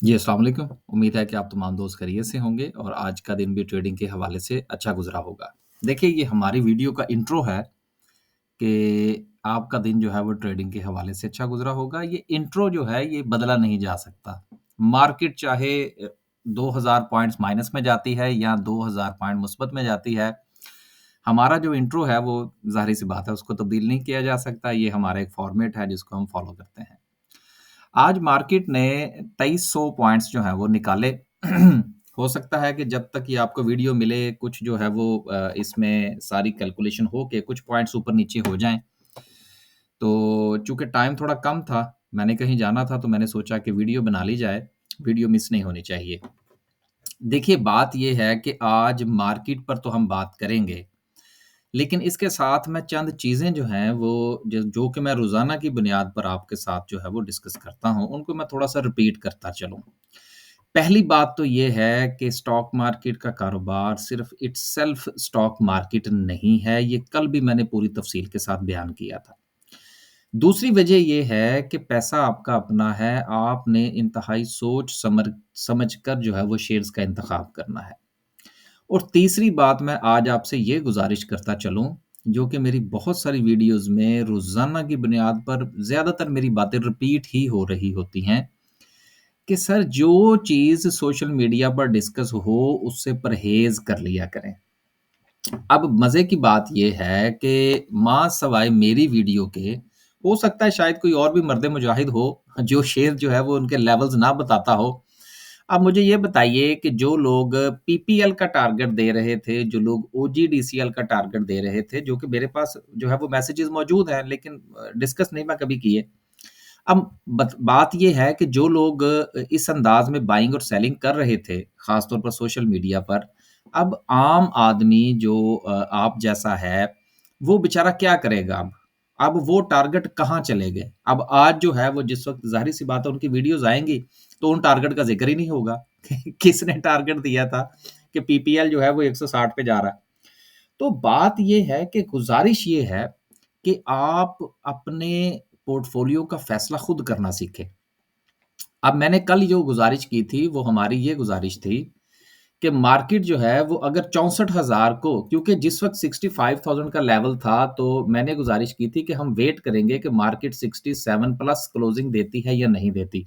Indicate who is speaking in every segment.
Speaker 1: जी, अस्सलाम वालेकुम। उम्मीद है कि आप तमाम दोस्त खैरियत से होंगे और आज का दिन भी ट्रेडिंग के हवाले से अच्छा गुज़रा होगा। देखिए, ये हमारी वीडियो का इंट्रो है कि आपका दिन जो है वो ट्रेडिंग के हवाले से अच्छा गुज़रा होगा। ये इंट्रो जो है ये बदला नहीं जा सकता। मार्केट चाहे 2000 पॉइंट्स माइनस में जाती है या 2000 पॉइंट मुस्बत में जाती है, हमारा जो इंट्रो है वो ज़ाहिर-सी बात है उसको तब्दील नहीं किया जा सकता। ये हमारा एक फ़ॉर्मेट है जिसको हम फ़ॉलो करते हैं। आज मार्केट ने 2300 पॉइंट्स जो हैं वो निकाले। हो सकता है कि जब तक ये आपको वीडियो मिले कुछ जो है वो इसमें सारी कैलकुलेशन हो के कुछ पॉइंट्स ऊपर नीचे हो जाएँ। तो चूँकि टाइम थोड़ा कम था, मैंने कहीं जाना था तो मैंने सोचा कि वीडियो बना ली जाए, वीडियो मिस नहीं होनी चाहिए। देखिए बात ये है कि आज मार्केट पर तो हम बात करेंगे, लेकिन इसके साथ मैं चंद चीज़ें जो हैं वो जो कि मैं रोज़ाना की बुनियाद पर आपके साथ जो है वो डिस्कस करता हूँ, उनको मैं थोड़ा-सा रिपीट करता चलूँ। पहली बात तो ये है कि स्टॉक मार्केट का कारोबार सिर्फ़ इटसेल्फ़ स्टॉक मार्केट नहीं है, ये कल भी मैंने पूरी तफ़सील के साथ बयान किया था। दूसरी वजह ये है कि पैसा आपका अपना है, आपने इंतहाई सोच समझ कर जो है वो शेयर्स का इंतख़ाब करना है। और तीसरी बात मैं आज आपसे ये गुज़ारिश करता चलूँ, जो कि मेरी बहुत सारी वीडियोज़ में रोज़ाना की बुनियाद पर ज़्यादातर मेरी बातें रिपीट ही हो रही होती हैं, कि सर जो चीज़ सोशल मीडिया पर डिस्कस हो, उससे परहेज़ कर लिया करें। अब मज़े की बात ये है कि माँ सवाए मेरी वीडियो के, हो सकता है शायद कोई और भी मर्द मुजाहिद हो, जो शेर जो है वो उनके लेवल्स ना बताता हो। अब मुझे ये बताइए कि जो लोग पीपीएल का टारगेट दे रहे थे, जो लोग ओजीडीसीएल का टारगेट दे रहे थे, जो कि मेरे पास जो है वो मैसेजेस मौजूद हैं, लेकिन डिस्कस नहीं मैं कभी किए। अब बात ये है कि जो लोग इस अंदाज़ में बाइंग और सेलिंग कर रहे थे, ख़ास तौर पर सोशल मीडिया पर, अब आम आदमी जो आप जैसा है, वो बेचारा क्या करेगा अब? अब वो टारगेट कहाँ चले गए? अब आज जो है वो जिस वक़्त ज़ाहिर-सी बात है उनकी वीडियोज़ आएँगी, तो उन टारगेट का ज़िक्र ही नहीं होगा। किसने टारगेट दिया था कि पीपीएल जो है वो 160 पे जा रहा है। तो बात ये है कि गुज़ारिश ये है कि आप अपने पोर्टफ़ोलियो का फ़ैसला खुद करना सीखें। अब मैंने कल जो गुज़ारिश की थी, वो हमारी ये गुज़ारिश थी कि मार्केट जो है वो अगर 64,000 को क्योंकि जिस वक़्त 65,000 का लेवल था, तो मैंने गुज़ारिश की थी कि हम वेट करेंगे कि मार्केट 67 प्लस क्लोज़िंग देती है या नहीं देती।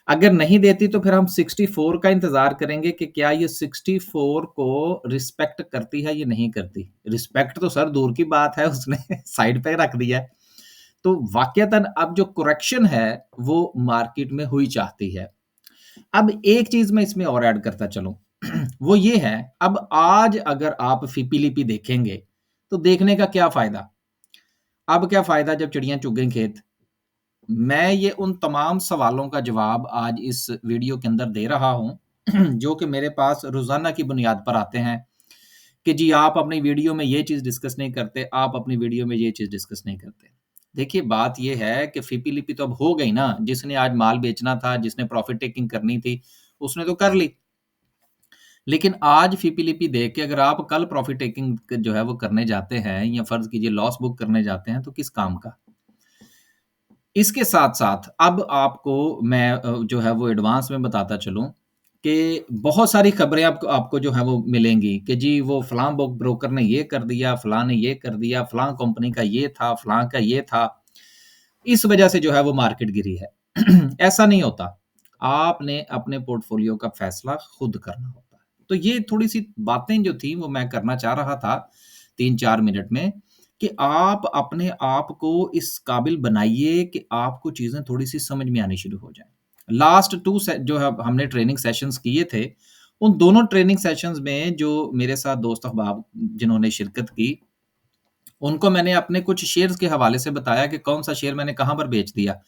Speaker 1: अगर नहीं देती तो फिर हम 64 का इंतज़ार करेंगे कि क्या ये 64 को रिस्पेक्ट करती है या नहीं करती। रिस्पेक्ट तो सर दूर की बात है, उसने साइड पे रख दिया है। तो वाक़यतन अब जो करेक्शन है, वो मार्केट में हुई चाहती है। अब एक चीज़ मैं इसमें और ऐड करता चलूँ, वो ये है, अब आज अगर आप फ़िपी-लिपि देखेंगे, तो देखने का क्या फ़ायदा? अब क्या फ़ायदा जब चिड़ियाँ चुग गईं खेत? मैं ये उन तमाम सवालों का जवाब आज इस वीडियो के अंदर दे रहा हूँ, जो कि मेरे पास रोज़ाना की बुनियाद पर आते हैं, कि जी आप अपनी वीडियो में ये चीज़ डिस्कस नहीं करते, आप अपनी वीडियो में ये चीज़ डिस्कस नहीं करते। देखिए बात ये है कि फ़िपी-लिपि तो अब हो गई ना, जिसने आज माल बेचना था, जिसने प्रॉफ़िट टेकिंग करनी थी, उसने तो कर ली। लेकिन आज फ़िपी-लिपि देख के अगर आप कल प्रॉफ़िट टेकिंग जो है वो करने जाते हैं या फ़र्ज़ कीजिए लॉस बुक करने जाते हैं, तो किस काम का? इसके साथ-साथ अब आपको मैं जो है वो एडवांस में बताता चलूँ कि बहुत सारी खबरें आपको आपको जो है वो मिलेंगी कि जी वो फलाँ ब्रोकर ने ये कर दिया, फलाँ ने ये कर दिया, फलाँ कंपनी का ये था, फलाँ का ये था। इस वजह से जो है वो मार्केट गिरी है। ऐसा नहीं होता। आपने अपने पोर्टफोलियो का फैसला खुद करना होता है। तो ये थोड़ी-सी बातें जो थी वो मैं करना चाह रहा था 3-4 मिनट में कि आप अपने आप को इस काबिल बनाइए कि आपको चीज़ें थोड़ी-सी समझ में आनी शुरू हो जाएँ। लास्ट 2 से जो है हमने ट्रेनिंग सेशंस किए थे, उन दोनों ट्रेनिंग सेशंस में जो मेरे साथ दोस्त अहबाब जिन्होंने शिरकत की, उनको मैंने अपने कुछ शेयर्स के हवाले से बताया कि कौन-सा शेयर मैंने कहाँ पर बेच दिया।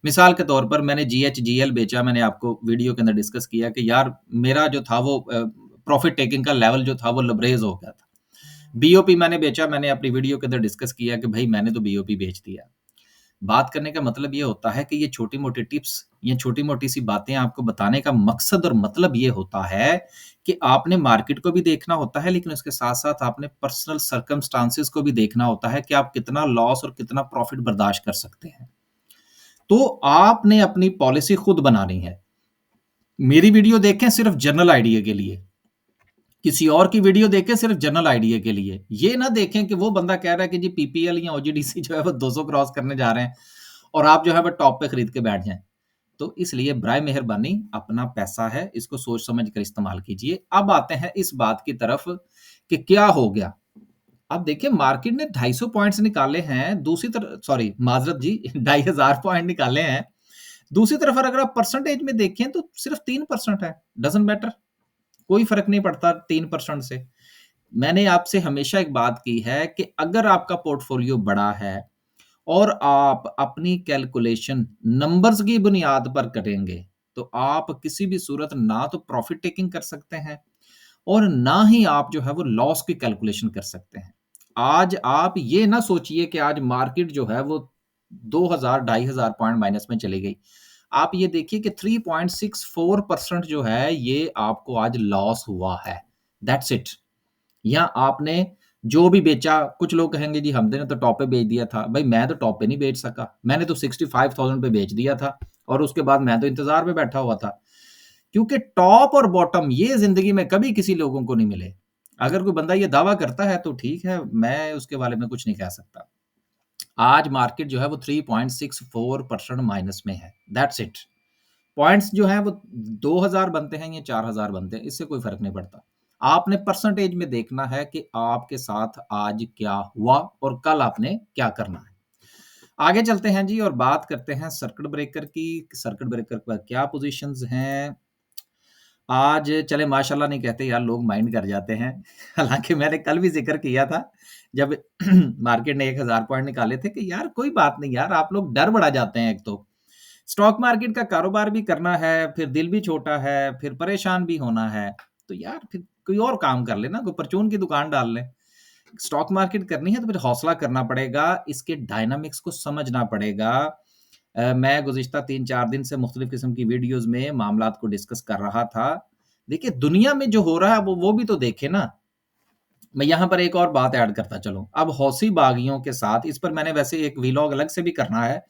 Speaker 1: मिसाल के तौर पर मैंने जीएचजीएल बेचा, मैंने आपको वीडियो के अंदर डिस्कस किया कि यार मेरा जो था वो प्रॉफ़िट टेकिंग का लेवल जो था वो लबरेज़ हो गया था। बीओपी मैंने बेचा, मैंने अपनी वीडियो के अंदर डिस्कस किया कि भई मैंने तो बीओपी बेच दिया। बात करने का मतलब ये होता है कि ये छोटी-मोटी टिप्स, ये छोटी-मोटी सी बातें आपको बताने का मकसद और मतलब ये होता है कि आपने मार्केट को भी देखना होता है, लेकिन उसके साथ-साथ आपने पर्सनल सर्कमस्टांसेस को भी देखना होता है कि आप कितना लॉस और कितना प्रॉफ़िट बर्दाश्त कर सकते हैं। तो आपने अपनी पॉलिसी खुद बनानी है। मेरी वीडियो देखें सिर्फ जनरल आइडिया के लिए, किसी और की वीडियो देखें सिर्फ जनरल आइडिया के लिए। ये ना देखें कि वो बंदा कह रहा है कि जी पीपीएल या ओजीडीसी जो है वो 200 क्रॉस करने जा रहे हैं और आप जो है वो टॉप पे खरीद के बैठ जाएं। तो इसलिए बराए मेहरबानी अपना पैसा है, इसको सोच समझ कर इस्तेमाल कीजिए। अब आते हैं इस बात की तरफ कि क्या हो गया। अब देखिए मार्केट ने 250 पॉइंट्स निकाले हैं, दूसरी तरफ सॉरी माजरत जी 2500 पॉइंट निकाले हैं। दूसरी तरफ अगर आप परसेंटेज में देखें तो सिर्फ 3% है। डजंट मैटर, कोई फर्क नहीं पड़ता 3% से। मैंने आपसे हमेशा एक बात की है कि अगर आपका पोर्टफोलियो बड़ा है और आप अपनी कैलकुलेशन नंबर्स की बुनियाद पर करेंगे तो आप किसी भी सूरत ना तो प्रॉफिट टेकिंग कर सकते हैं और ना ही आप जो है वो लॉस की कैलकुलेशन कर सकते हैं। आज आप ये ना सोचिए कि आज मार्केट जो है वो 2000 2500 पॉइंट माइनस में चली गई। आप ये देखिए कि 3.64% जो है ये आपको आज लॉस हुआ है। That's it. या आपने जो भी बेचा, कुछ लोग कहेंगे जी हमने तो टॉप पे बेच दिया था। भाई मैं तो टॉप पे नहीं बेच सका, मैंने तो 65,000 पे बेच दिया था और उसके बाद मैं तो इंतजार में बैठा हुआ था। क्योंकि टॉप और बॉटम ये जिंदगी में कभी किसी लोगों को नहीं मिले। अगर कोई बंदा ये दावा करता है तो ठीक है, मैं उसके बारे में कुछ नहीं कह सकता। आज मार्केट जो है वो 3.64% माइनस में है। That's it. पॉइंट्स जो हैं वो 2000 बनते हैं या 4000 बनते हैं, इससे कोई फर्क नहीं पड़ता। आपने परसेंटेज में देखना है कि आपके साथ आज क्या हुआ और कल आपने क्या करना है। आगे चलते हैं जी और बात करते हैं सर्किट ब्रेकर की। सर्किट ब्रेकर पर क्या पोजीशंस हैं आज। चले माशाल्लाह नहीं कहते यार, लोग माइंड कर जाते हैं। हालांकि मैंने कल भी जिक्र किया था जब मार्केट ने 1000 पॉइंट निकाले थे कि यार कोई बात नहीं यार, आप लोग डर बढ़ा जाते हैं। एक तो स्टॉक मार्केट का कारोबार भी करना है, फिर दिल भी छोटा है, फिर परेशान भी होना है, तो यार फिर कोई और काम कर लेना, कोई परचून की दुकान डाल लें। स्टॉक मार्केट करनी है तो फिर हौसला करना पड़ेगा, इसके डायनामिक्स को समझना पड़ेगा। मैं गुज़िश्ता 3-4 दिन से मुख्तलिफ किस्म की वीडियोज़ में मामलात को डिस्कस कर रहा था। देखिए दुनिया में जो हो रहा है वो भी तो देखें ना। मैं यहाँ पर एक और बात ऐड करता चलूँ। अब हौसी बागियों के साथ इस पर मैंने वैसे एक व्लॉग अलग से भी करना है।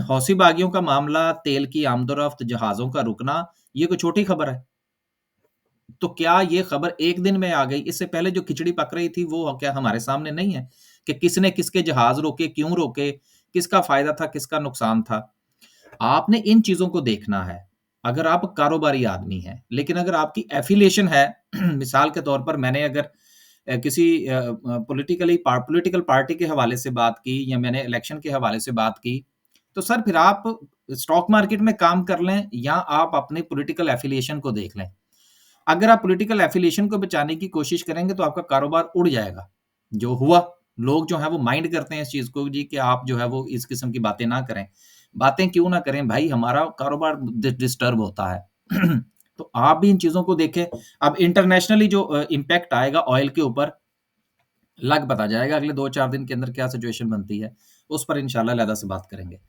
Speaker 1: हौसी बागियों का मामला, तेल की आमदोरफ्त, जहाज़ों का रुकना, ये कोई छोटी खबर है? तो क्या ये खबर एक दिन में आ गई? इससे पहले जो खिचड़ी पक रही थी वो क्या हमारे सामने नहीं है? कि किसने किसके जहाज़ रोके, क्यों रोके, किसका फ़ायदा था, किसका नुकसान था? आपने इन चीज़ों को देखना है, अगर आप कारोबारी आदमी हैं। लेकिन अगर आपकी एफ़िलिएशन है मिसाल के तौर पर मैंने अगर किसी पॉलिटिकल पार्टी के हवाले से बात की या मैंने इलेक्शन के हवाले से बात की, तो सर फिर आप स्टॉक मार्केट में काम कर लें या आप अपने पॉलिटिकल एफ़िलिएशन को देख लें। अगर आप पॉलिटिकल एफ़िलिएशन को बचाने की कोशिश करेंगे तो आपका कारोबार उड़ जाएगा। जो हुआ, लोग जो हैं वो माइंड करते हैं इस चीज़ को जी कि आप जो है वो इस किस्म की बातें ना करें। बातें क्यों ना करें भाई, हमारा कारोबार डिस्टर्ब होता है। तो आप भी इन चीज़ों को देखें। अब इंटरनेशनली जो इम्पैक्ट आएगा ऑयल के ऊपर, लग पता जाएगा अगले 2-4 दिन के अंदर क्या सिचुएशन बनती है। उस पर इंशाल्लाह अलहदा से बात करेंगे।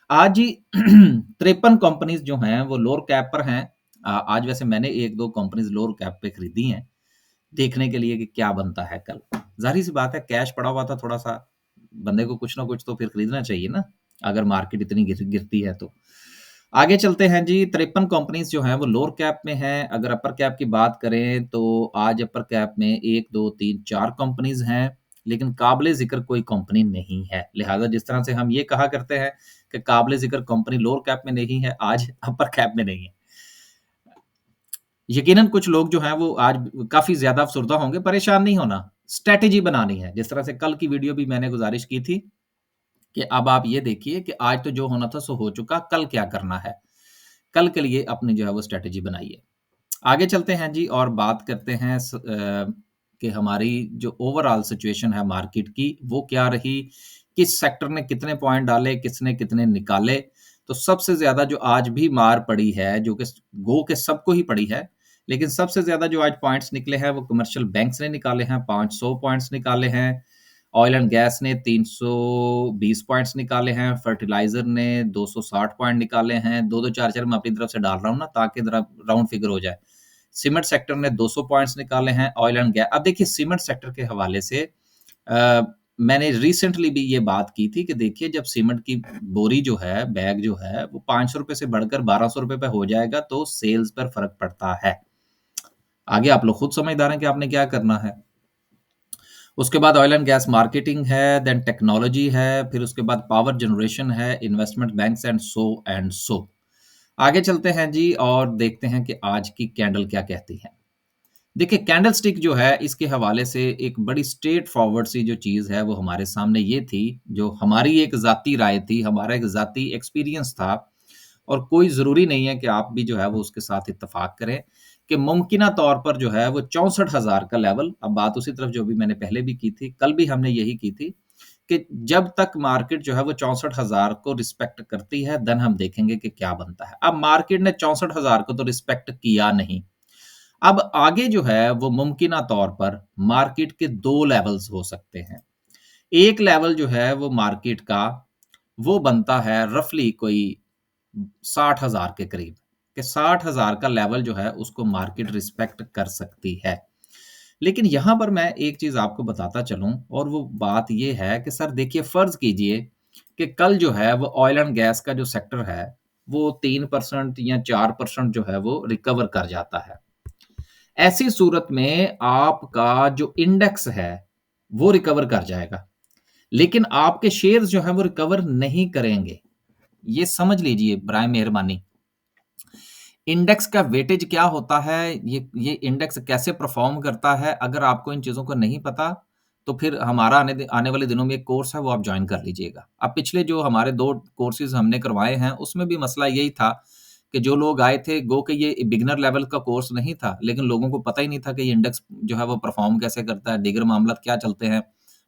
Speaker 1: आज ही 53 कंपनीज़ जो हैं वो लोअर कैप पर हैं। आज वैसे मैंने 1-2 कंपनीज़ लोअर कैप पे खरीदी हैं, देखने के लिए कि क्या बनता है कल। ज़ाहिर-सी बात है कैश पड़ा हुआ था थोड़ा-सा, बंदे को कुछ ना कुछ तो फिर खरीदना चाहिए ना, अगर मार्केट इतनी गिरती है तो। आगे चलते हैं जी, 53 कंपनीज़ जो हैं वो लोअर कैप में हैं। अगर अपर कैप की बात करें तो आज अपर कैप में 1, 2, 3, 4 कंपनीज़ हैं, लेकिन काबिले ज़िक्र कोई कंपनी नहीं है। लिहाज़ा जिस तरह से हम ये कहा करते हैं कि काबिले ज़िक्र कंपनी लोअर कैप में नहीं है, आज अपर कैप में नहीं है। यकीनन कुछ लोग जो हैं वो आज काफ़ी ज़्यादा अफ़सरदा होंगे, परेशान नहीं होना, स्ट्रैटेजी बनानी है। जिस तरह से कल की वीडियो भी मैंने गुज़ारिश की थी कि अब आप ये देखिए कि आज तो जो होना था सो हो चुका, कल क्या करना है? कल के लिए अपनी जो है वो स्ट्रैटेजी बनाइए। आगे चलते हैं जी और बात करते हैं कि हमारी जो ओवरऑल सिचुएशन है मार्केट की, वो क्या रही? किस सेक्टर ने कितने पॉइंट डाले, किसने कितने निकाले? तो सबसे ज़्यादा जो आज भी मार पड़ी है, जो कि गो के सबको ही पड़ी है, लेकिन सबसे ज़्यादा जो आज पॉइंट्स निकले हैं, वो कमर्शियल बैंक्स ने निकाले हैं, 500 पॉइंट्स निकाले हैं। ऑयल एंड गैस ने 320 पॉइंट्स निकाले हैं, फर्टिलाइज़र ने 260 पॉइंट निकाले हैं। 2-2 4-4 मैं अपनी तरफ से डाल रहा हूँ ना ताकि ज़रा राउंड फिगर हो जाए। सीमेंट सेक्टर ने 200 पॉइंट्स निकाले हैं, ऑयल एंड गैस अब देखिए सीमेंट सेक्टर के हवाले से मैंने रिसेंटली भी ये बात की थी कि देखिए जब सीमेंट की बोरी जो है, बैग जो है वो ₹500 से बढ़कर ₹1200 पे हो जाएगा तो सेल्स पर फ़र्क पड़ता है। आगे आप लोग खुद समझदार हैं कि आपने क्या करना है। उसके बाद ऑयल एंड गैस मार्केटिंग है, देन टेक्नोलॉजी है, फिर उसके बाद पावर जनरेशन है, इन्वेस्टमेंट बैंक्स एंड सो। आगे चलते हैं जी और देखते हैं कि आज की कैंडल क्या कहती है। देखिए कैंडल स्टिक जो है इसके हवाले से एक बड़ी स्ट्रेट फॉरवर्ड सी जो चीज़ है वो हमारे सामने ये थी, जो हमारी एक ज़ाती राय थी, हमारा एक ज़ाती एक्सपीरियंस था और कोई ज़रूरी नहीं है कि आप भी जो है वो उसके साथ इत्तेफ़ाक करें कि मुमकिना तौर पर जो है वो 64,000 का लेवल, अब बात उसी तरफ जो भी मैंने पहले भी की थी, कल भी हमने यही की थी कि जब तक मार्केट जो है वो 64,000 को रिस्पेक्ट करती है, देन हम देखेंगे कि क्या बनता है। अब मार्केट ने 64,000 को तो रिस्पेक्ट किया नहीं। अब आगे जो है वो मुमकिना तौर पर मार्केट के 2 लेवल्स हो सकते हैं। एक लेवल जो है वो मार्केट का वो बनता है रफली कोई 60,000 के करीब, कि 60,000 का लेवल जो है उसको मार्केट रिस्पेक्ट कर सकती है। लेकिन यहाँ पर मैं एक चीज़ आपको बताता चलूँ और वो बात ये है कि सर देखिए फ़र्ज़ कीजिए कि कल जो है वो ऑयल एंड गैस का जो सेक्टर है, वो 3% या 4% जो है वो रिकवर कर जाता है। ऐसी सूरत में आपका जो इंडेक्स है, वो रिकवर कर जाएगा। लेकिन आपके शेयर्स जो हैं वो रिकवर नहीं करेंगे। ये समझ लीजिए बराए मेहरबानी। इंडेक्स का वेटेज क्या होता है, ये इंडेक्स कैसे परफ़ॉर्म करता है, अगर आपको इन चीज़ों को नहीं पता, तो फिर हमारा आने वाले दिनों में एक कोर्स है, वो आप जॉइन कर लीजिएगा। अब पिछले जो हमारे 2 कोर्सेज़ हमने करवाए हैं, उसमें भी मसला यही था कि जो लोग आए थे, गो कि ये बिगिनर लेवल का कोर्स नहीं था, लेकिन लोगों को पता ही नहीं था कि ये इंडेक्स जो है वो परफ़ॉर्म कैसे करता है, दीगर मामलात क्या चलते हैं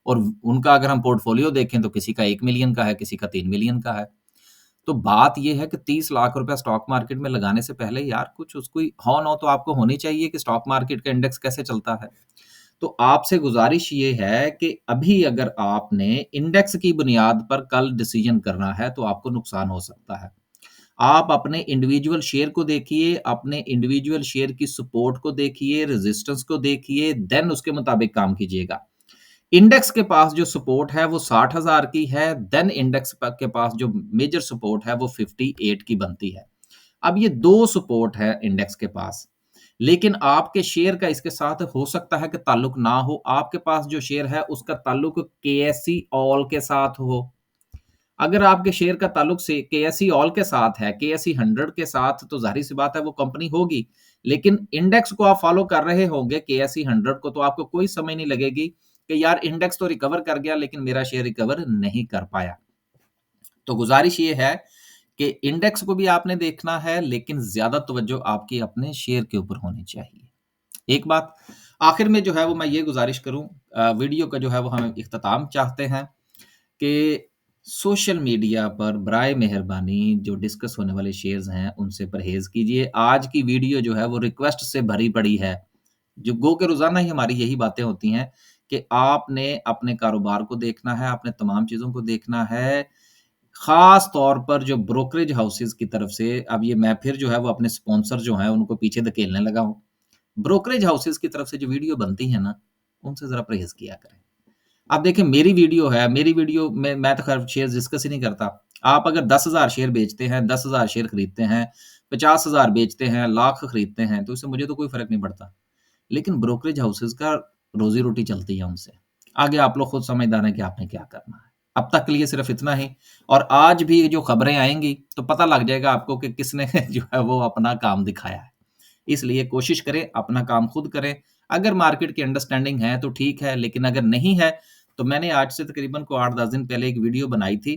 Speaker 1: और उनका अगर हम पोर्टफ़ोलियो देखें, तो किसी का 1 मिलियन का है, किसी का 3 मिलियन का है। तो बात ये है कि 30 लाख रुपया स्टॉक मार्केट में लगाने से पहले यार कुछ उसको हौ-नौ तो आपको होनी चाहिए कि स्टॉक मार्केट का इंडेक्स कैसे चलता है। तो आपसे गुज़ारिश ये है कि अभी अगर आपने इंडेक्स की बुनियाद पर कल डिसीज़न करना है, तो आपको नुकसान हो सकता है। आप अपने इंडिविजुअल शेयर को देखिए, अपने इंडिविजुअल शेयर की सपोर्ट को देखिए, रेजिस्टेंस को देखिए, देन उसके मुताबिक काम कीजिएगा। इंडेक्स के पास जो सपोर्ट है वो 60,000 की है, देन इंडेक्स के पास जो मेजर सपोर्ट है वो 58 की बनती है। अब ये 2 सपोर्ट है इंडेक्स के पास, लेकिन आपके शेयर का इसके साथ हो सकता है कि ताल्लुक ना हो। आपके पास जो शेयर है उसका ताल्लुक केएसई ऑल के साथ हो। अगर आपके शेयर का ताल्लुक से केएसई ऑल के साथ है, केएसई 100 के साथ, तो ज़ाहिर-सी बात है वो कंपनी होगी। लेकिन इंडेक्स को आप फ़ॉलो कर रहे होंगे केएसई 100 को, तो आपको कोई समझ नहीं लगेगी कि यार इंडेक्स तो रिकवर कर गया लेकिन मेरा शेयर रिकवर नहीं कर पाया। तो गुज़ारिश ये है कि इंडेक्स को भी आपने देखना है लेकिन ज़्यादा तवज्जो आपकी अपने शेयर के ऊपर होनी चाहिए। एक बात आखिर में जो है वो मैं ये गुज़ारिश करूँ, वीडियो का जो है वो हम इख्तिताम चाहते हैं कि सोशल मीडिया पर बराए मेहरबानी जो डिस्कस होने वाले शेयर्स हैं, उनसे परहेज़ कीजिए। आज की वीडियो जो है वो रिक्वेस्ट से भरी पड़ी है। जो गो के रोज़ाना ही हमारी यही बातें होती हैं कि आपने अपने कारोबार को देखना है, आपने तमाम चीज़ों को देखना है। ख़ास तौर पर जो ब्रोकरेज हाउसेज़ की तरफ से, अब ये मैं फिर जो है वो अपने स्पॉन्सर जो हैं उनको पीछे धकेलने लगा हूँ। ब्रोकरेज हाउसेज़ की तरफ से जो वीडियो बनती है ना, उनसे ज़रा परहेज़ किया करें। अब देखिए मेरी वीडियो है, मेरी वीडियो में मैं तो खैर शेयर डिस्कस ही नहीं करता। आप अगर 10,000 शेयर बेचते हैं, 10,000 शेयर खरीदते हैं, 50,000 बेचते हैं, लाख खरीदते हैं, तो इससे मुझे तो कोई फ़र्क नहीं पड़ता। लेकिन ब्रोकरेज हाउसेज़ का रोज़ी-रोटी चलती है उनसे। आगे आप लोग खुद समझदार हैं कि आपने क्या करना है। अब तक के लिए सिर्फ़ इतना ही, और आज भी जो खबरें आएँगी, तो पता लग जाएगा आपको कि किसने जो है वो अपना काम दिखाया है। इसलिए कोशिश करें, अपना काम खुद करें। अगर मार्केट की अंडरस्टैंडिंग है तो ठीक है, लेकिन अगर नहीं है, तो मैंने आज से तकरीबन को 8-10 दिन पहले एक वीडियो बनाई थी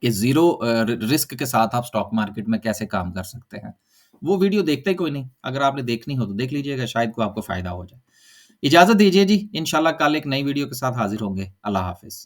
Speaker 1: कि ज़ीरो रिस्क के साथ आप स्टॉक मार्केट में कैसे काम कर सकते हैं। वो वीडियो देखता ही कोई नहीं। अगर आपने देखनी हो तो देख लीजिएगा, शायद को आपको फ़ायदा हो जाए। इजाज़त दीजिए जी, इंशाल्लाह कल एक नई वीडियो के साथ हाज़िर होंगे। अल्लाह हाफ़िज़।